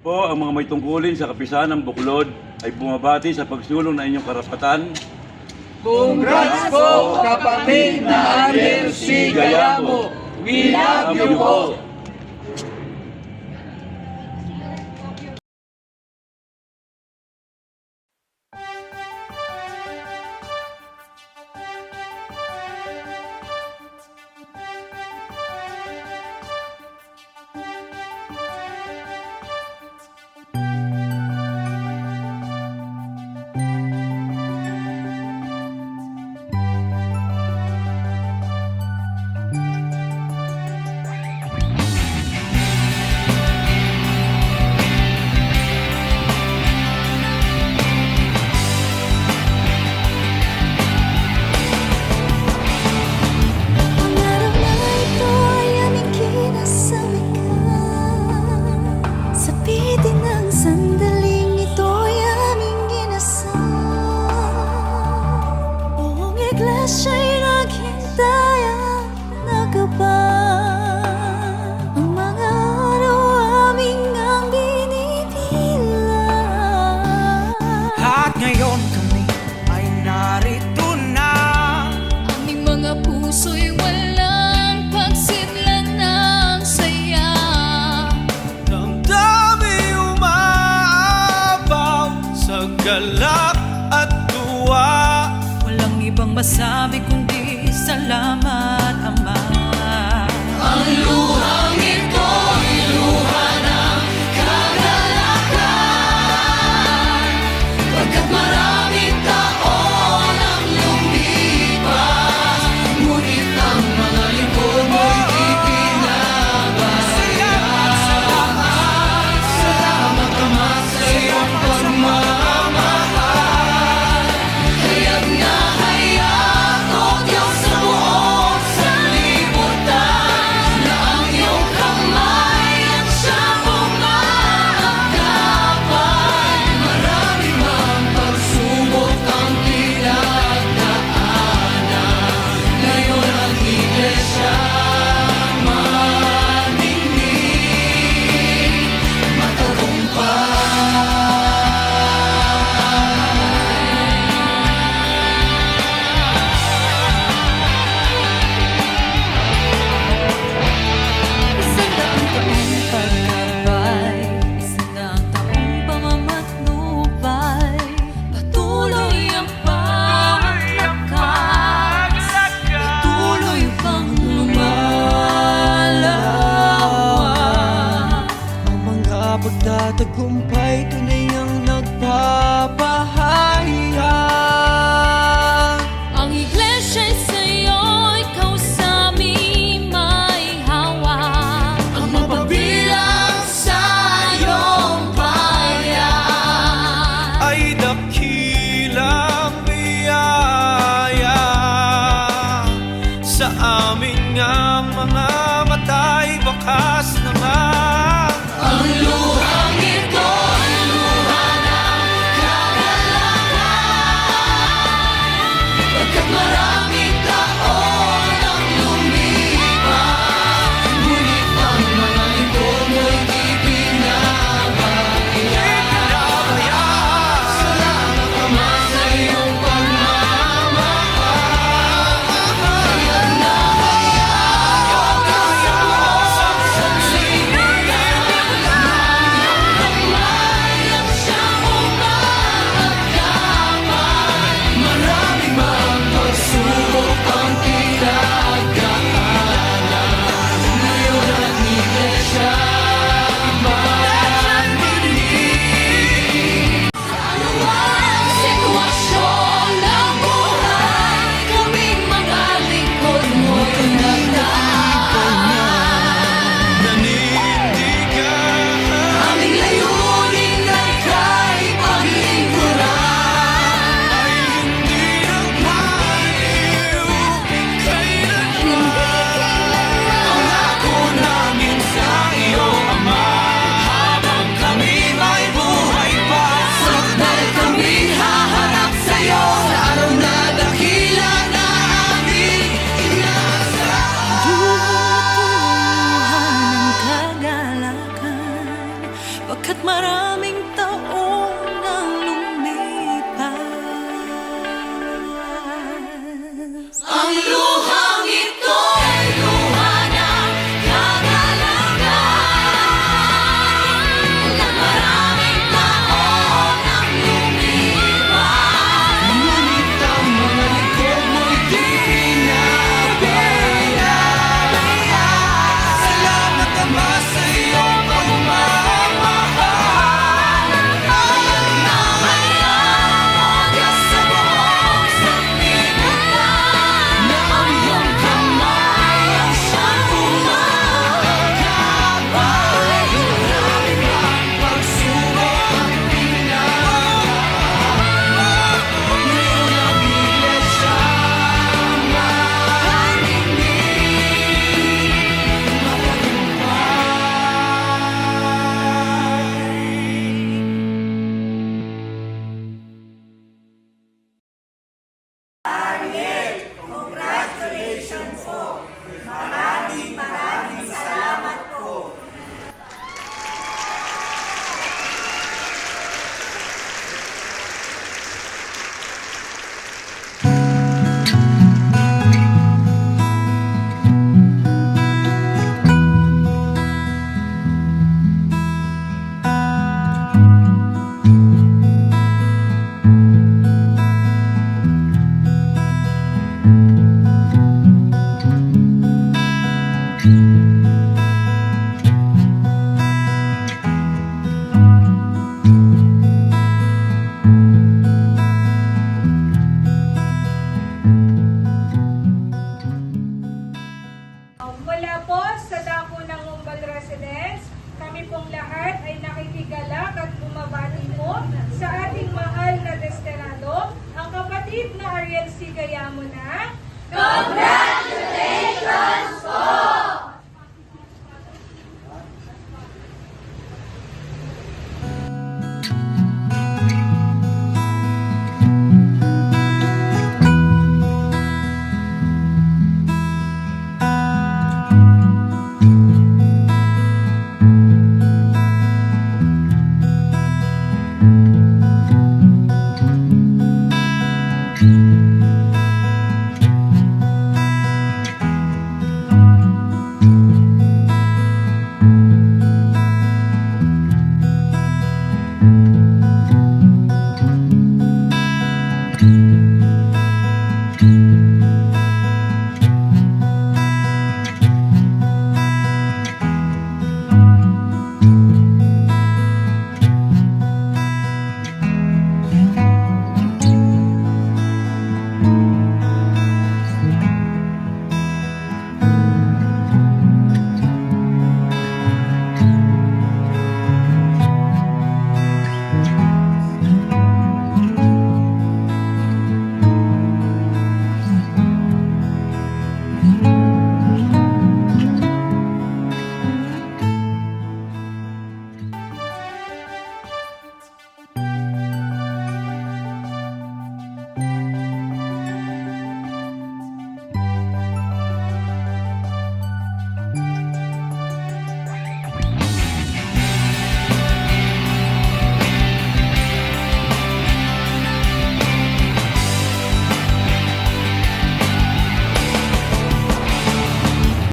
Po, ang mga may tungkulin sa kapisahan ng Buklod ay bumabati sa pagsulong na inyong karapatan. Congrats po, kapatid na Ariel C. Gayamo. We love you po. Siya'y naghintay at nagabang ang mga araw aming ang binibilang. At ngayon kami ay narito na. Aming mga puso'y walang pagsidlan ng saya. Damdamin umaabaw sa galak at tuwa. Walang ibang masabi kundi salamat, Ama. Ang luhang ito'y luha ng kagalakan, pagkat maraming taon ang lumipas, ngunit ang mga lingkod mo'y di pinabayaan. Salamat, Ama, sa iyong pagmamahal. Hayag na hayag, O Diyos sa buong sanlibutan, na ang iyong kamay ang siyang umaagapan. Marami mang pagsubok ang pinagdaanan, ngayon ang iglesia maningning, matagumpay. Isang daang taong pagkabay, isang daang taong pamamatnubay, patuloy ang paglakas, patuloy pang lumalawak. Ang mga pagtatagumpay tunay ang nagpapahayag. Ang iglesya'y sa'yo, ikaw sa aming may hawak. Ang mapabilang sa iyong bayan Ay dakilang biyaya sa aming ang mga mata'y bakas naman. ang luhang ito'y luha Kaya't maraming